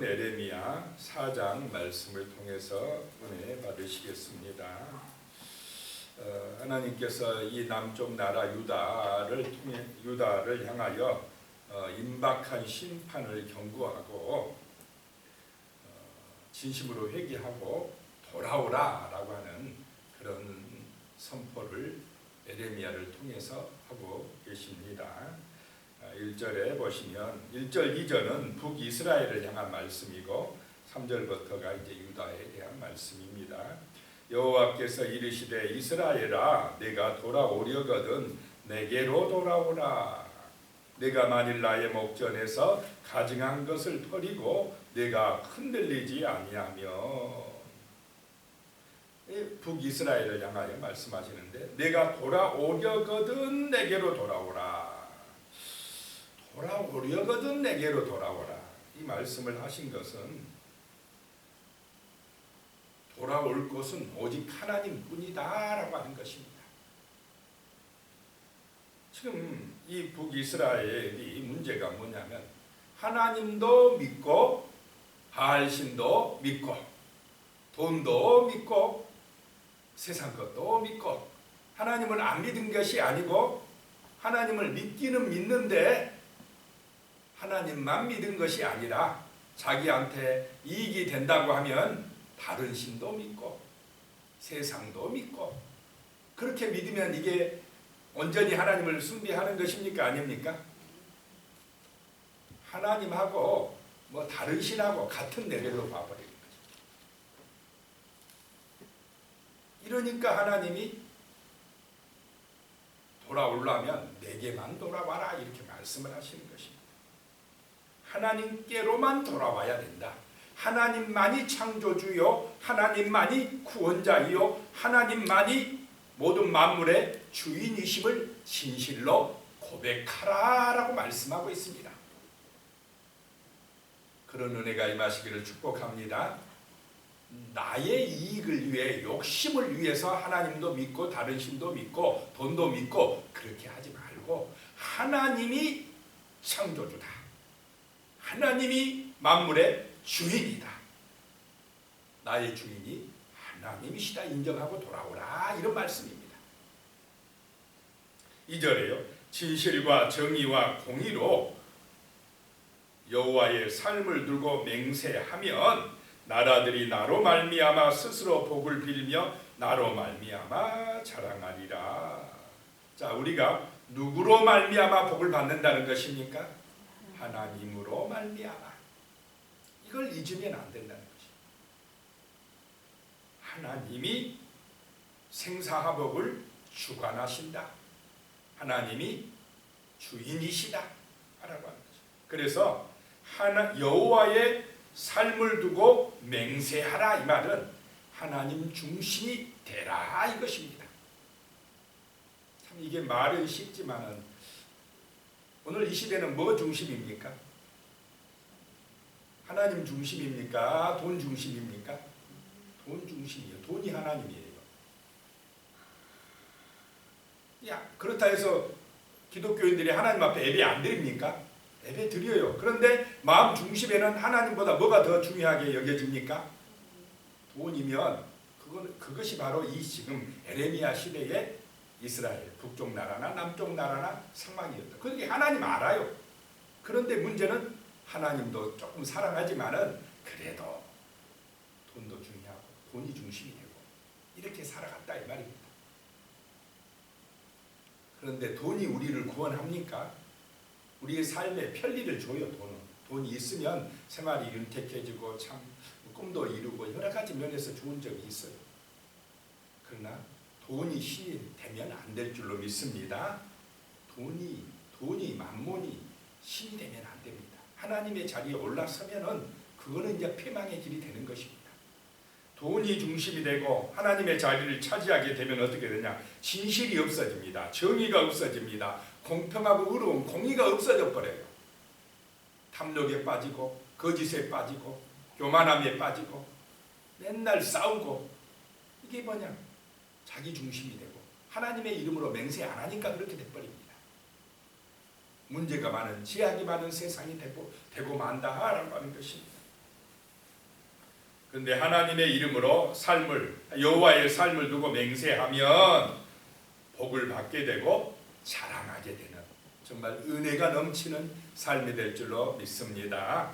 본문 에레미야 4장 말씀을 통해서 은혜 받으시겠습니다. 하나님께서 이 남쪽 나라 유다를 향하여 임박한 심판을 경고하고 진심으로 회개하고 돌아오라라고 하는 그런 선포를 에레미야를 통해서 하고 계십니다. 1절에 보시면 1절 2절은 북이스라엘을 향한 말씀이고 3절부터가 이제 유다에 대한 말씀입니다. 여호와께서 이르시되 이스라엘아 내가 돌아오려거든 내게로 돌아오라. 내가 만일 나의 목전에서 가증한 것을 버리고 내가 흔들리지 아니하며, 북이스라엘을 향하여 말씀하시는데 내가 돌아오려거든 내게로 돌아오라. 돌아오려거든 내게로 돌아오라. 이 말씀을 하신 것은 돌아올 것은 오직 하나님뿐이다라고 하는 것입니다. 지금 이 북이스라엘이 문제가 뭐냐면 하나님도 믿고 바알신도 믿고 돈도 믿고 세상 것도 믿고 하나님을 안 믿은 것이 아니고 하나님을 믿기는 믿는데 하나님만 믿은 것이 아니라 자기한테 이익이 된다고 하면 다른 신도 믿고 세상도 믿고 그렇게 믿으면 이게 온전히 하나님을 숭배하는 것입니까? 아닙니까? 하나님하고 뭐 다른 신하고 같은 레벨로 봐버리는 거죠. 이러니까 하나님이 돌아오려면 내게만 돌아와라 이렇게 말씀을 하시는 것입니다. 하나님께로만 돌아와야 된다. 하나님만이 창조주요 하나님만이 구원자이요 하나님만이 모든 만물의 주인이심을 진실로 고백하라라고 말씀하고 있습니다. 그런 은혜가 임하시기를 축복합니다. 나의 이익을 위해 욕심을 위해서 하나님도 믿고 다른 신도 믿고 돈도 믿고 그렇게 하지 말고 하나님이 창조주다. 하나님이 만물의 주인이다. 나의 주인이 하나님이시다 인정하고 돌아오라 이런 말씀입니다. 2절에요. 진실과 정의와 공의로 여호와의 삶을 두고 맹세하면 나라들이 나로 말미암아 스스로 복을 빌며 나로 말미암아 자랑하리라. 자, 우리가 누구로 말미암아 복을 받는다는 것입니까? 하나님으로 말미암아. 이걸 잊으면 안 된다는 것입니다. 하나님이 생사화복을 주관하신다. 하나님이 주인이시다 라고 하는 거죠. 그래서 여호와의 삶을 두고 맹세하라 이 말은 하나님 중심이 되라 이것입니다. 참 이게 말은 쉽지만은 오늘 이 시대는 뭐 중심입니까? 하나님 중심입니까? 돈 중심입니까? 돈 중심이에요. 돈이 하나님이에요. 야, 그렇다 해서 기독교인들이 하나님 앞에 예배 안 드립니까? 예배 드려요. 그런데 마음 중심에는 하나님보다 뭐가 더 중요하게 여겨집니까? 돈이면 그것이 바로 이 지금 에레미야 시대의 이스라엘 북쪽 나라나 남쪽 나라나 상황이었다. 그게 하나님 알아요. 그런데 문제는 하나님도 조금 사랑하지만은 그래도 돈도 중요하고 돈이 중심이 되고 이렇게 살아갔다 이 말입니다. 그런데 돈이 우리를 구원합니까? 우리의 삶에 편리를 줘요. 돈이 있으면 생활이 윤택해지고 참 꿈도 이루고 여러 가지 면에서 좋은 점이 있어요. 그러나 돈이 신이 되면 안 될 줄로 믿습니다. 돈이 만몬이 신이 되면 안 됩니다. 하나님의 자리에 올라서면은 그거는 이제 패망의 길이 되는 것입니다. 돈이 중심이 되고 하나님의 자리를 차지하게 되면 어떻게 되냐? 진실이 없어집니다. 정의가 없어집니다. 공평하고 의로운 공의가 없어져 버려요. 탐욕에 빠지고 거짓에 빠지고 교만함에 빠지고 맨날 싸우고 이게 뭐냐? 자기 중심이 되고 하나님의 이름으로 맹세 안 하니까 그렇게 돼버립니다. 문제가 많은 제약이 많은 세상이 되고 만다라고 하는 것입니다. 그런데 하나님의 이름으로 여호와의 삶을 두고 맹세하면 복을 받게 되고 자랑하게 되는 정말 은혜가 넘치는 삶이 될 줄로 믿습니다.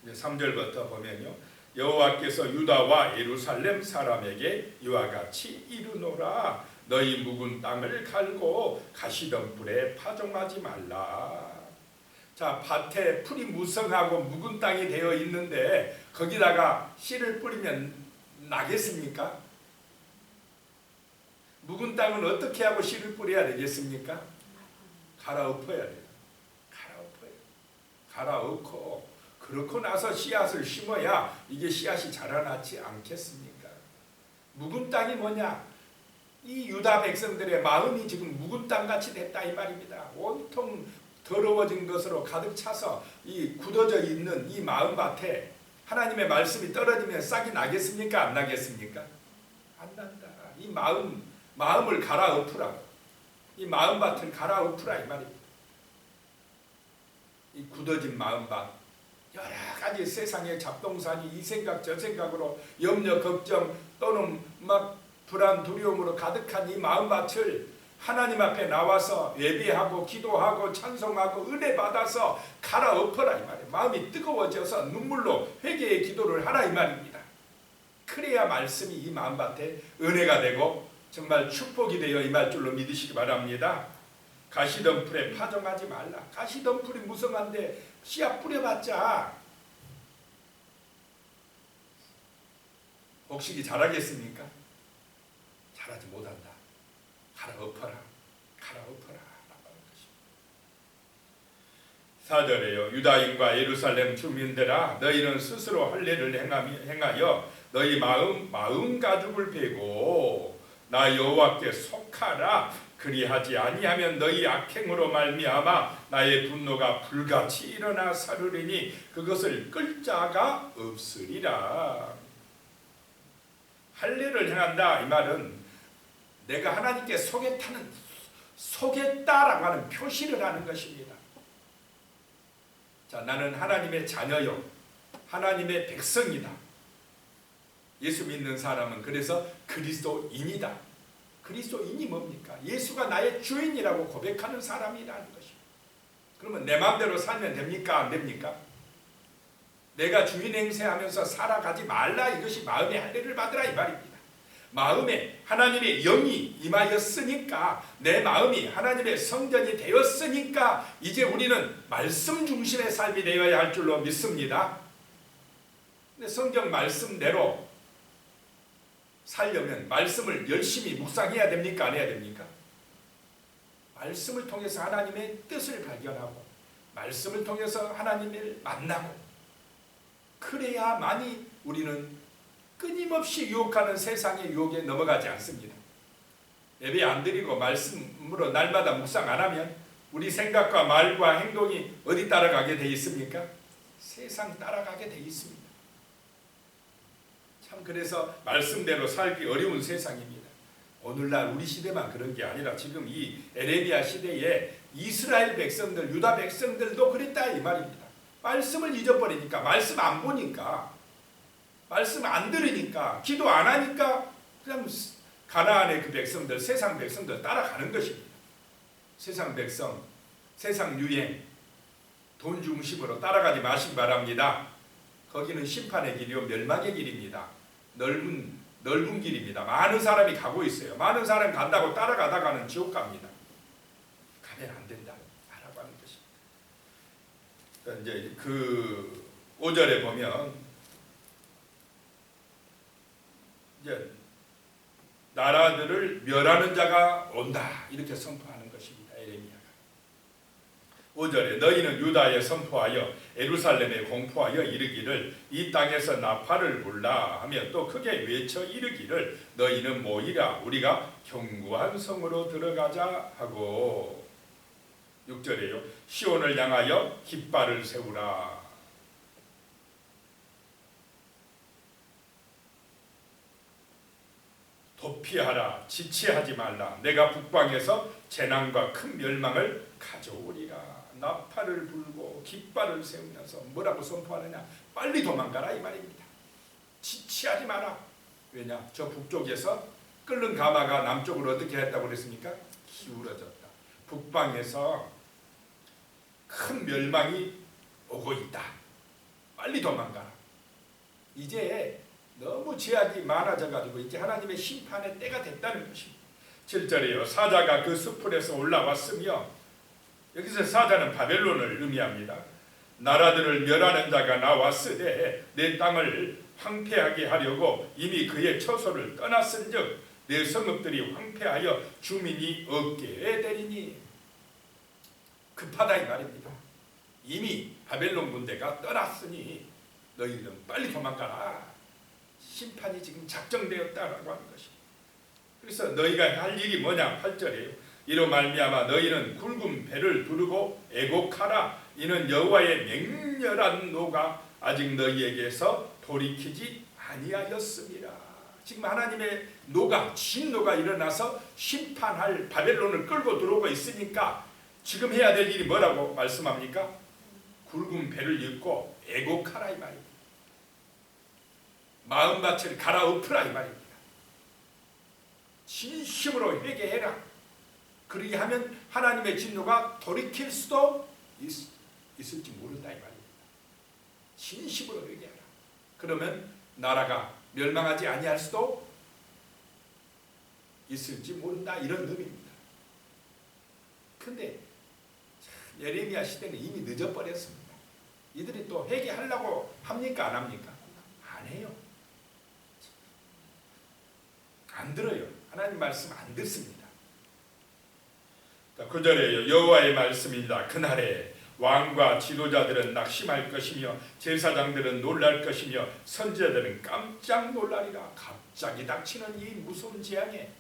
3절부터 보면요, 여호와께서 유다와 예루살렘 사람에게 이와 같이 이르노라. 너희 묵은 땅을 갈고 가시덤불에 파종하지 말라. 자, 밭에 풀이 무성하고 묵은 땅이 되어 있는데 거기다가 씨를 뿌리면 나겠습니까? 묵은 땅은 어떻게 하고 씨를 뿌려야 되겠습니까? 갈아엎어야 돼요. 갈아엎고 그렇고 나서 씨앗을 심어야 이게 씨앗이 자라나지 않겠습니까? 묵은 땅이 뭐냐? 이 유다 백성들의 마음이 지금 묵은 땅같이 됐다 이 말입니다. 온통 더러워진 것으로 가득 차서 이 굳어져 있는 이 마음밭에 하나님의 말씀이 떨어지면 싹이 나겠습니까? 안 나겠습니까? 안 난다. 이 마음을 갈아엎으라. 이 마음밭을 갈아엎으라 이 말입니다. 이 굳어진 마음밭, 여러 가지 세상의 잡동사니 이 생각 저 생각으로 염려 걱정 또는 막 불안 두려움으로 가득한 이 마음밭을 하나님 앞에 나와서 예배하고 기도하고 찬송하고 은혜 받아서 갈아엎어라 이 말이에요. 마음이 뜨거워져서 눈물로 회개의 기도를 하라 이 말입니다. 그래야 말씀이 이 마음밭에 은혜가 되고 정말 축복이 되어 임할 줄로 믿으시기 바랍니다. 가시덤불에 파종하지 말라. 가시덤불이 무성한데 씨앗 뿌려봤자 곡식이 자라겠습니까? 자라지 못한다. 갈아엎어라. 라고 하는 것입니다. 4절에요. 유다인과 예루살렘 주민들아, 너희는 스스로 할례를 행하여 너희 마음 가죽을 베고 나 여호와께 속하라. 그리하지 아니하면 너희 악행으로 말미암아 나의 분노가 불같이 일어나 사르리니 그것을 끌 자가 없으리라. 할례를 행한다 이 말은 내가 하나님께 속했다라고 하는 표시를 하는 것입니다. 자, 나는 하나님의 자녀요, 하나님의 백성이다. 예수 믿는 사람은 그래서 그리스도인이다. 그리스도인이 뭡니까? 예수가 나의 주인이라고 고백하는 사람이라는 것입니다. 그러면 내 마음대로 살면 됩니까? 안 됩니까? 내가 주인 행세하면서 살아가지 말라. 이것이 마음의 할례를 받으라 이 말입니다. 마음에 하나님의 영이 임하였으니까, 내 마음이 하나님의 성전이 되었으니까 이제 우리는 말씀 중심의 삶이 되어야 할 줄로 믿습니다. 근데 성경 말씀대로 살려면 말씀을 열심히 묵상해야 됩니까? 안 해야 됩니까? 말씀을 통해서 하나님의 뜻을 발견하고 말씀을 통해서 하나님을 만나고 그래야만이 우리는 끊임없이 유혹하는 세상의 유혹에 넘어가지 않습니다. 예배 안 드리고 말씀으로 날마다 묵상 안 하면 우리 생각과 말과 행동이 어디 따라가게 돼 있습니까? 세상 따라가게 돼 있습니다. 참 그래서 말씀대로 살기 어려운 세상입니다. 오늘날 우리 시대만 그런 게 아니라 지금 이 에레미야 시대에 이스라엘 백성들, 유다 백성들도 그랬다 이 말입니다. 말씀을 잊어버리니까, 말씀 안 보니까, 말씀 안 들으니까, 기도 안 하니까 그냥 가나안의 그 백성들, 세상 백성들 따라가는 것입니다. 세상 백성, 세상 유행, 돈 중심으로 따라가지 마시기 바랍니다. 거기는 심판의 길이요 멸망의 길입니다. 넓은 길입니다. 많은 사람이 가고 있어요. 많은 사람이 간다고 따라가다가는 지옥 갑니다. 가면 안 된다 라고 하는 것입니다. 이제 그 5절에 보면 이제 나라들을 멸하는 자가 온다 이렇게 선포하는 것입니다. 에레미야가 5절에 너희는 유다에 선포하여 예루살렘에 공포하여 이르기를 이 땅에서 나팔을 불라 하며 또 크게 외쳐 이르기를 너희는 모이라 우리가 견고한 성으로 들어가자 하고 6절에요. 시온을 향하여 깃발을 세우라. 도피하라. 지체하지 말라. 내가 북방에서 재난과 큰 멸망을 가져오리라. 나팔을 불고 깃발을 세우면서 뭐라고 선포하느냐? 빨리 도망가라 이 말입니다. 지체하지 마라. 왜냐? 저 북쪽에서 끓는 가마가 남쪽으로 어떻게 했다고 그랬습니까? 기울어졌다. 북방에서 큰 멸망이 오고 있다. 빨리 도망가라. 이제 너무 죄악이 많아져가지고 이제 하나님의 심판의 때가 됐다는 것입니다. 7절에요. 사자가 그 수풀에서 올라왔으며, 여기서 사자는 바벨론을 의미합니다. 나라들을 멸하는 자가 나왔으되 내 땅을 황폐하게 하려고 이미 그의 처소를 떠났은즉 내 성읍들이 황폐하여 주민이 없게 되리니. 급하다 이 말입니다. 이미 바벨론 군대가 떠났으니 너희들은 빨리 도망가라. 심판이 지금 작정되었다라고 하는 것입니다. 그래서 너희가 할 일이 뭐냐? 8절이에요. 이로 말미암아 너희는 굵은 배를 두르고 애곡하라. 이는 여호와의 맹렬한 노가 아직 너희에게서 돌이키지 아니하였습니다. 지금 하나님의 노가, 진노가 일어나서 심판할 바벨론을 끌고 들어오고 있으니까 지금 해야 될 일이 뭐라고 말씀합니까? 굵은 배를 잇고 애곡하라 이 말입니다. 마음밭을 갈아엎으라 이 말입니다. 진심으로 회개해라. 그렇게 하면 하나님의 진노가 돌이킬 수도 있을지 모른다 이 말입니다. 진심으로 회개하라. 그러면 나라가 멸망하지 아니할 수도 있을지 모른다 이런 의미입니다. 근데 예레미야 시대는 이미 늦어버렸습니다. 이들이 또 회개하려고 합니까 안 합니까? 안 해요. 안 들어요. 하나님 말씀 안 듣습니다. 9절에요. 여호와의 말씀이다. 그날에 왕과 지도자들은 낙심할 것이며 제사장들은 놀랄 것이며 선지자들은 깜짝 놀라리라. 갑자기 닥치는 이 무서운 재앙에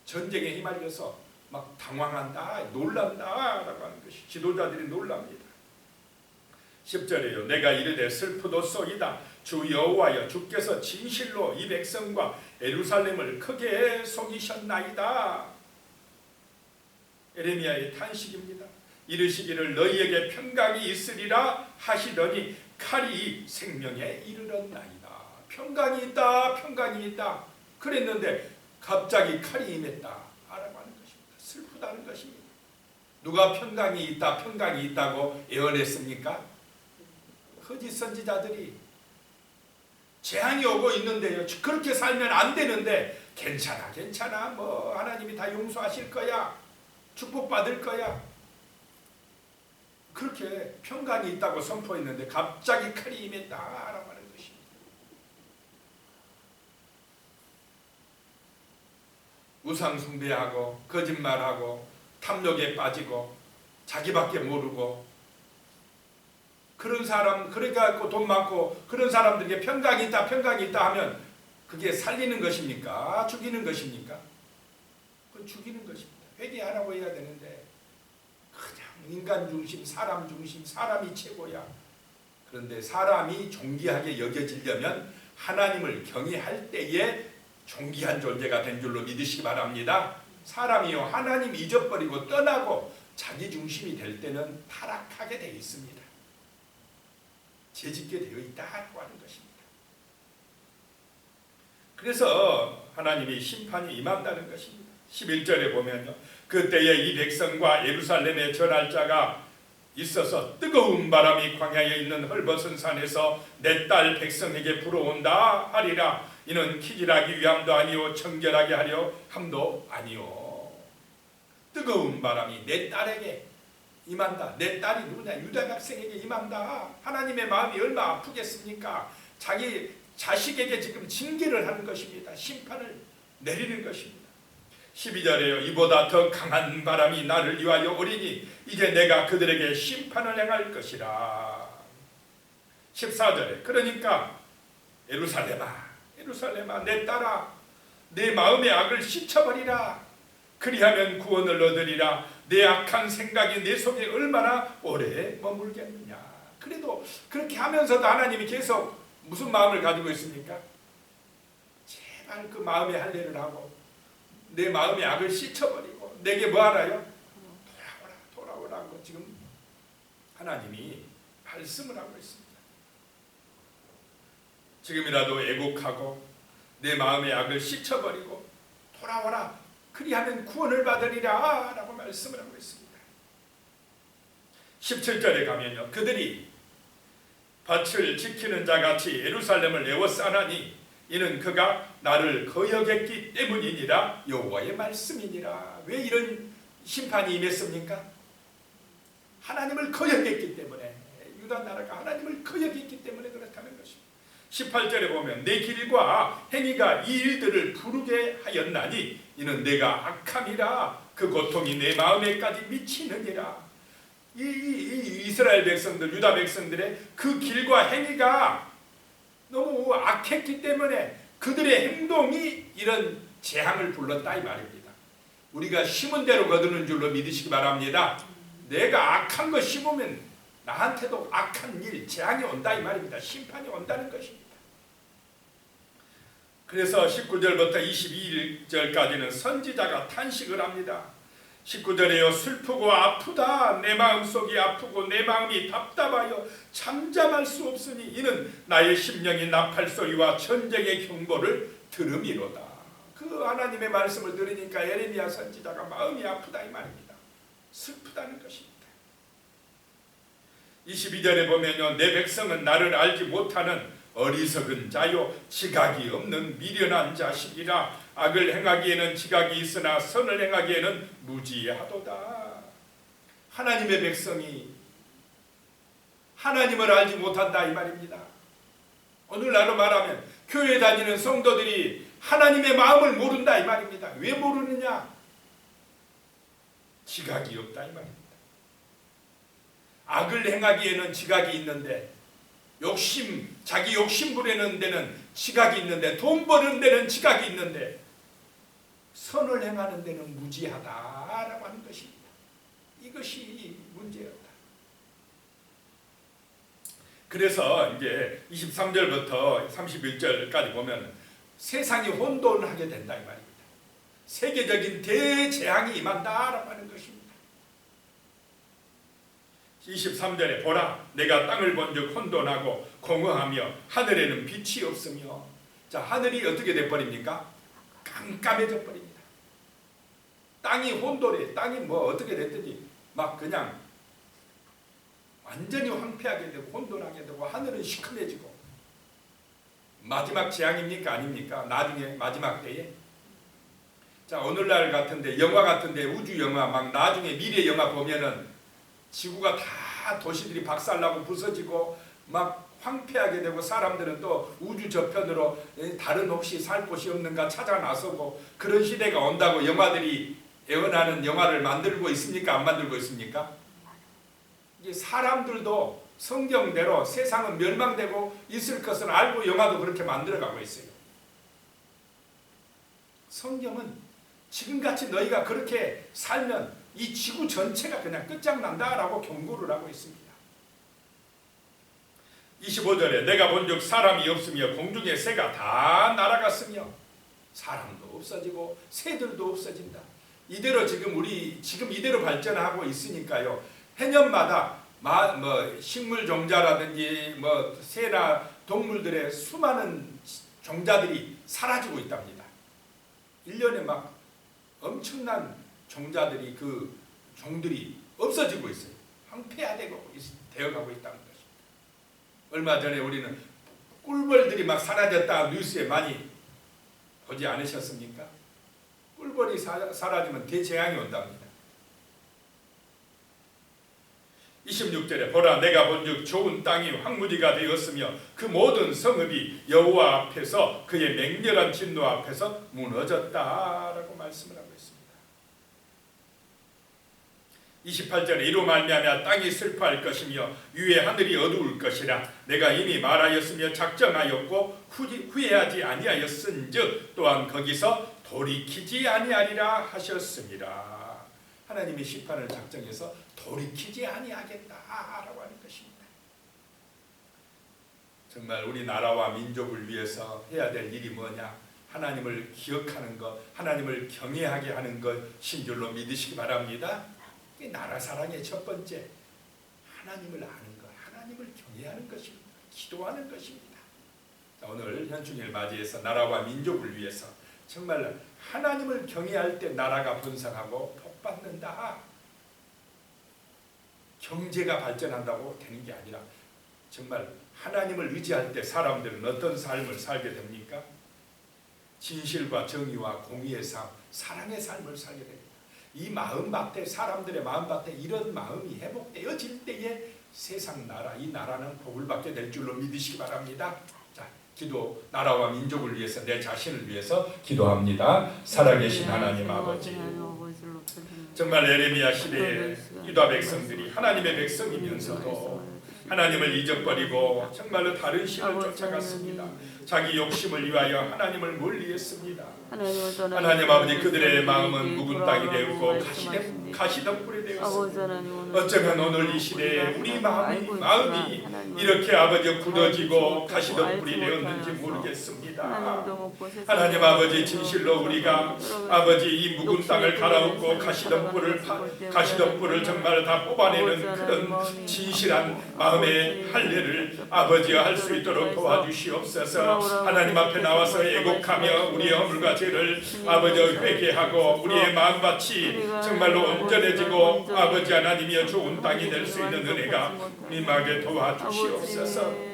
전쟁에 휘말려서 막 당황한다, 놀란다 라고 하는 것이 지도자들이 놀랍니다. 10절에요. 내가 이르되 슬프도소이다. 주 여호와여 주께서 진실로 이 백성과 예루살렘을 크게 속이셨나이다. 예레미야의 탄식입니다. 이르시기를 너희에게 평강이 있으리라 하시더니 칼이 생명에 이르렀나이다. 평강이 있다, 평강이 있다 그랬는데 갑자기 칼이 임했다 라고 하는 것입니다. 슬프다는 것입니다. 누가 평강이 있다, 평강이 있다고 예언했습니까? 거짓 선지자들이. 재앙이 오고 있는데요, 그렇게 살면 안 되는데 괜찮아 괜찮아 뭐 하나님이 다 용서하실 거야, 축복받을 거야, 그렇게 평강이 있다고 선포했는데 갑자기 칼이 임했다라고 하는 것입니다. 우상 숭배하고 거짓말하고 탐욕에 빠지고 자기밖에 모르고 그런 사람, 그렇게 갖고 돈 많고 그런 사람들에게 평강이 있다, 평강이 있다 하면 그게 살리는 것입니까? 죽이는 것입니까? 그건 죽이는 것입니다. 회개하라고 해야 되는데 그냥 인간 중심, 사람 중심, 사람이 최고야. 그런데 사람이 존귀하게 여겨지려면 하나님을 경외할 때에 존귀한 존재가 된 줄로 믿으시기 바랍니다. 사람이요 하나님 잊어버리고 떠나고 자기 중심이 될 때는 타락하게 되어 있습니다. 죄짓게 되어 있다고 하는 것입니다. 그래서 하나님이 심판이 임한다는 것입니다. 11절에 보면요, 그때에 이 백성과 예루살렘에 전할 자가 있어서 뜨거운 바람이 광야에 있는 헐벗은 산에서 내 딸 백성에게 불어온다 하리라. 이는 키질하기 위함도 아니요 청결하게 하려 함도 아니요. 뜨거운 바람이 내 딸에게 임한다. 내 딸이 누구냐? 유다 백성에게 임한다. 하나님의 마음이 얼마나 아프겠습니까? 자기 자식에게 지금 징계를 하는 것입니다. 심판을 내리는 것입니다. 12절에요. 이보다 더 강한 바람이 나를 위하여 오리니 이제 내가 그들에게 심판을 행할 것이라. 14절에 그러니까 예루살렘아, 예루살렘아, 내 딸아, 내 마음의 악을 씻어버리라. 그리하면 구원을 얻으리라. 내 악한 생각이 내 속에 얼마나 오래 머물겠느냐. 그래도 그렇게 하면서도 하나님이 계속 무슨 마음을 가지고 있습니까? 제발 그 마음의 할례를 하고 내 마음의 악을 씻어버리고 내게 뭐 하라요? 돌아오라, 돌아오라고 지금 하나님이 말씀을 하고 있습니다. 지금이라도 애곡하고 내 마음의 악을 씻어버리고 돌아와라. 그리하면 구원을 받으리라 라고 말씀을 하고 있습니다. 17절에 가면요, 그들이 밭을 지키는 자같이 예루살렘을 에워싸나니 이는 그가 나를 거역했기 때문이니라. 여호와의 말씀이니라. 왜 이런 심판이 임했습니까? 하나님을 거역했기 때문에, 유다 나라가 하나님을 거역했기 때문에 그렇다는 것입니다. 18절에 보면 내 길과 행위가 이 일들을 부르게 하였나니 이는 내가 악함이라. 그 고통이 내 마음에까지 미치느니라. 이 이스라엘 백성들, 유다 백성들의 그 길과 행위가 너무 악했기 때문에 그들의 행동이 이런 재앙을 불렀다 이 말입니다. 우리가 심은 대로 거두는 줄로 믿으시기 바랍니다. 내가 악한 거 심으면 나한테도 악한 일, 재앙이 온다 이 말입니다. 심판이 온다는 것입니다. 그래서 19절부터 22절까지는 선지자가 탄식을 합니다. 19절에요, 슬프고 아프다. 내 마음속이 아프고 내 마음이 답답하여 잠잠할 수 없으니 이는 나의 심령이 나팔소리와 전쟁의 경보를 들음이로다. 그 하나님의 말씀을 들으니까 예레미야 선지자가 마음이 아프다 이 말입니다. 슬프다는 것입니다. 22절에 보면요, 내 백성은 나를 알지 못하는 어리석은 자요 지각이 없는 미련한 자식이라. 악을 행하기에는 지각이 있으나 선을 행하기에는 무지하도다. 하나님의 백성이 하나님을 알지 못한다 이 말입니다. 오늘날로 말하면 교회 다니는 성도들이 하나님의 마음을 모른다 이 말입니다. 왜 모르느냐? 지각이 없다 이 말입니다. 악을 행하기에는 지각이 있는데, 자기 욕심 부리는 데는 지각이 있는데, 돈 버는 데는 지각이 있는데, 선을 행하는 데는 무지하다라고 하는 것입니다. 이것이 문제였다. 그래서 이제 23절부터 31절까지 보면 세상이 혼돈하게 된다 이 말입니다. 세계적인 대재앙이 임한다라고 하는 것입니다. 23절에 보라, 내가 땅을 본즉 혼돈하고 공허하며 하늘에는 빛이 없으며. 자, 하늘이 어떻게 돼버립니까? 깜깜해져 버립니다. 땅이 혼돈해. 땅이 뭐 어떻게 됐든지 막 그냥 완전히 황폐하게 되고 혼돈하게 되고 하늘은 시커매지고. 마지막 재앙입니까? 아닙니까? 나중에 마지막 때에. 자, 오늘날 같은데, 영화 같은데, 우주 영화 막 나중에 미래 영화 보면은 지구가 다 도시들이 박살나고 부서지고 막 황폐하게 되고, 사람들은 또 우주 저편으로 다른 혹시 살 곳이 없는가 찾아 나서고, 그런 시대가 온다고 영화들이 예언하는 영화를 만들고 있습니까? 안 만들고 있습니까? 이게 사람들도 성경대로 세상은 멸망되고 있을 것을 알고 영화도 그렇게 만들어가고 있어요. 성경은 지금같이 너희가 그렇게 살면 이 지구 전체가 그냥 끝장난다라고 경고를 하고 있습니다. 25절에 내가 본즉 사람이 없으며 공중의 새가 다 날아갔으며. 사람도 없어지고 새들도 없어진다. 이대로 지금 이대로 발전하고 있으니까요, 해년마다 식물 종자라든지 새나 동물들의 수많은 종자들이 사라지고 있답니다. 1년에 막 엄청난 종자들이, 그 종들이 없어지고 있어요. 황폐화되고 되어가고 있다는 것입니다. 얼마 전에 우리는 꿀벌들이 막 사라졌다 뉴스에 많이 보지 않으셨습니까? 꿀벌이 사라지면 대재앙이 온답니다. 26절에 보라, 내가 본즉 좋은 땅이 황무지가 되었으며 그 모든 성읍이 여호와 앞에서 그의 맹렬한 진노 앞에서 무너졌다라고 말씀을 하고 있습니다. 28절에 이로 말미암아 땅이 슬퍼할 것이며 위에 하늘이 어두울 것이라. 내가 이미 말하였으며 작정하였고 후회하지 아니하였은즉 또한 거기서 돌이키지 아니하리라 하셨습니다. 하나님이 심판을 작정해서 돌이키지 아니하겠다라고 하는 것입니다. 정말 우리 나라와 민족을 위해서 해야 될 일이 뭐냐? 하나님을 기억하는 것, 하나님을 경외하게 하는 것인 줄로 믿으시기 바랍니다. 나라 사랑의 첫 번째, 하나님을 아는 것, 하나님을 경외하는 것입니다. 기도하는 것입니다. 오늘 현충일 맞이해서 나라와 민족을 위해서 정말 하나님을 경외할 때 나라가 번성하고 복받는다. 경제가 발전한다고 되는 게 아니라 정말 하나님을 의지할 때 사람들은 어떤 삶을 살게 됩니까? 진실과 정의와 공의의 삶, 사랑의 삶을 살게 됩니다. 이 마음밭에, 사람들의 마음밭에 이런 마음이 회복되어질 때에 세상 나라, 이 나라는 복을 받게 될 줄로 믿으시기 바랍니다. 자, 기도, 나라와 민족을 위해서, 내 자신을 위해서 기도합니다. 살아계신 하나님 아버지, 정말 에레미야 시대에 유다 백성들이 하나님의 백성이면서도 하나님을 잊어버리고 정말로 다른 신을 쫓아갔습니다. 자기 욕심을 위하여 하나님을 멀리했습니다. 하나님 아버지, 그들의 마음은 묵은 땅이 되었고 가시덤불이 되었습니다. 어쩌면 오늘 이 시대에 우리 마음이 이렇게 아버지 굳어지고 가시덤불이 되었는지 모르겠습니다. 하나님 아버지, 진실로 우리가 아버지 이 묵은 땅을 갈아엎고 가시덤불을 정말 다 뽑아내는 그런 진실한 마음의 할례를 아버지가 할 수 있도록 도와주시옵소서. 하나님 앞에 나와서 애곡하며 우리의 허물과 죄를 아버지 회개하고 우리의 마음밭이 정말로 온전해지고 아버지 하나님이여 좋은 땅이 될 수 있는 은혜가 임하게 도와주시옵소서.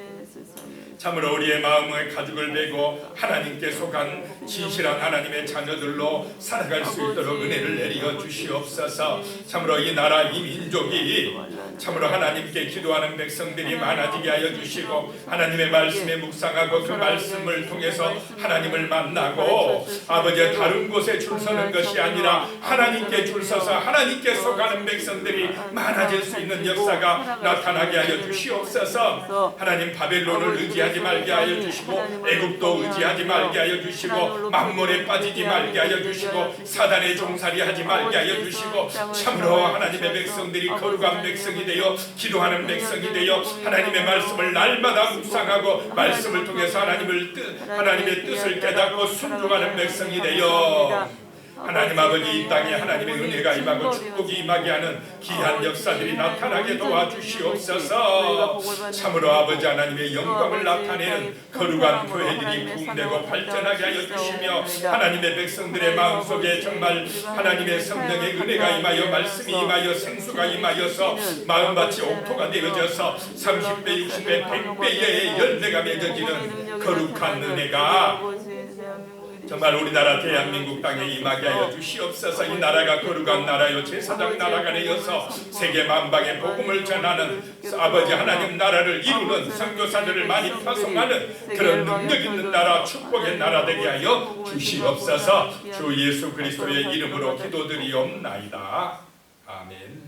참으로 우리의 마음의 가죽을 베고 하나님께 속한 진실한 하나님의 자녀들로 살아갈 수 있도록 은혜를 내려 주시옵소서. 참으로 이 나라, 이 민족이 참으로 하나님께 기도하는 백성들이 많아지게 하여 주시고 하나님의 말씀에 묵상하고 그 말씀을 통해서 하나님을 만나고 아버지 다른 곳에 줄 서는 것이 아니라 하나님께 줄 서서 하나님께 속하는 백성들이 많아질 수 있는 역사가 나타나게 하여 주시옵소서. 하나님, 바벨론을 의지하지 말게 하여 주시고 애굽도 의지하지 말게 하여 주시고 만물에 빠지지 말게 하여 주시고 사단의 종살이 하지 말게 하여 주시고 참으로 하나님의 백성들이 거룩한 백성이 되어 기도하는 백성이 되어 하나님의 말씀을 날마다 묵상하고 말씀을 통해서 하나님의 뜻을 깨닫고 순종하는 백성이 되어 하나님 아버지, 이 땅에 하나님의 은혜가 임하고 축복이 임하게 하는 귀한 역사들이 나타나게 도와주시옵소서. 참으로 아버지 하나님의 영광을 나타내는 거룩한 교회들이 부흥되고 발전하게 하여 주시며 하나님의 백성들의 마음속에 정말 하나님의 성령의 은혜가 임하여 말씀이 임하여 생수가 임하여서 마음밭이 옥토가 되어져서 30배, 60배, 100배의 열매가 맺어지는 거룩한 은혜가 정말 우리나라 대한민국 땅에 임하게 하여 주시옵소서. 이 나라가 거룩한 나라요 제사장 나라가 되어서 세계 만방에 복음을 전하는 아버지 하나님 나라를 이루는 선교사들을 많이 파송하는 그런 능력 있는 나라, 축복의 나라 되게 하여 주시옵소서. 주 예수 그리스도의 이름으로 기도드리옵나이다. 아멘.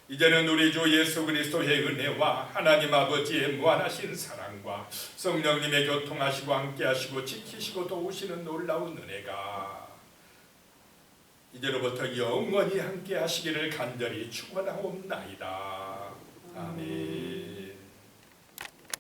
이제는 우리 주 예수 그리스도의 은혜와 하나님 아버지의 무한하신 사랑과 성령님의 교통하시고 함께하시고 지키시고 도우시는 놀라운 은혜가 이제로부터 영원히 함께하시기를 간절히 축원하옵나이다. 아멘.